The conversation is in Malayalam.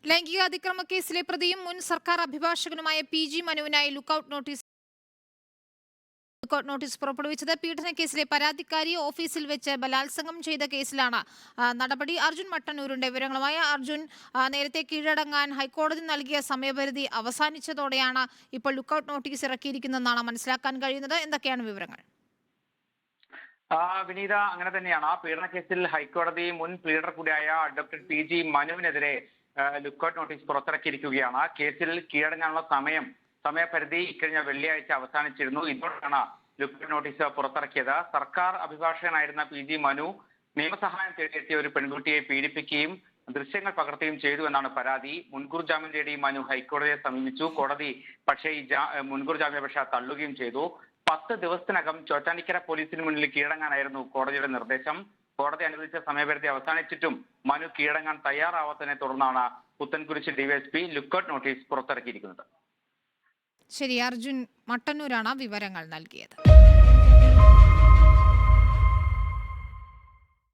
ലൈംഗിക അതിക്രമ കേസിലെ പ്രതിയും മുൻ സർക്കാർ അഭിഭാഷകനുമായ PG മനുവിനായി ലുക്കൌട്ട് നോട്ടീസ് പുറപ്പെടുവിച്ചത്. പീഡനക്കേസിലെ പരാതിക്കാരി ഓഫീസിൽ വെച്ച് ബലാത്സംഗം ചെയ്ത കേസിലാണ് നടപടി. അർജുൻ മട്ടന്നൂരിന്റെ വിവരങ്ങളുമായി. അർജുൻ, നേരത്തെ കീഴടങ്ങാൻ ഹൈക്കോടതി നൽകിയ സമയപരിധി അവസാനിച്ചതോടെയാണ് ഇപ്പോൾ ലുക്കൌട്ട് നോട്ടീസ് ഇറക്കിയിരിക്കുന്നതെന്നാണ് മനസ്സിലാക്കാൻ കഴിയുന്നത്. എന്തൊക്കെയാണ് വിവരങ്ങൾ? വിനീത, അങ്ങനെ തന്നെയാണ്. പീഡനക്കേസിൽ ഹൈക്കോടതി മുൻ പ്ലീഡർ കൂടിയായ അഡ്വക്കേറ്റ് PG മനുവിനെതിരെ ലുക്കൌട്ട് നോട്ടീസ് പുറത്തിറക്കിയിരിക്കുകയാണ്. കേസിൽ കീഴടങ്ങാനുള്ള സമയപരിധി ഇക്കഴിഞ്ഞ വെള്ളിയാഴ്ച അവസാനിച്ചിരുന്നു. ഇതോടെയാണ് ലുക്കൌട്ട് നോട്ടീസ് പുറത്തിറക്കിയത്. സർക്കാർ അഭിഭാഷകനായിരുന്ന PG മനു നിയമസഹായം തേടിയെത്തിയ ഒരു പെൺകുട്ടിയെ പീഡിപ്പിക്കുകയും ദൃശ്യങ്ങൾ പകർത്തുകയും ചെയ്തു എന്നാണ് പരാതി. മുൻകൂർ ജാമ്യം തേടി മനു ഹൈക്കോടതിയെ സമീപിച്ചു. കോടതി പക്ഷേ ഈ മുൻകൂർ ജാമ്യാപേക്ഷ തള്ളുകയും ചെയ്തു. 10 ദിവസത്തിനകം ചോറ്റാനിക്കര പോലീസിന് മുന്നിൽ കീഴടങ്ങാനായിരുന്നു കോടതിയുടെ നിർദ്ദേശം. കോടതി അനുവദിച്ച സമയപരിധി അവസാനിച്ചിട്ടും മനു കീഴടങ്ങാൻ തയ്യാറാവാത്തതിനെ തുടർന്നാണ് പുത്തൻകുരിശ് DYSP ലുക്കൌട്ട് നോട്ടീസ് പുറത്തിറക്കിയിരിക്കുന്നത്. ശരി, അർജുൻ മട്ടന്നൂരാണ് വിവരങ്ങൾ നൽകിയത്.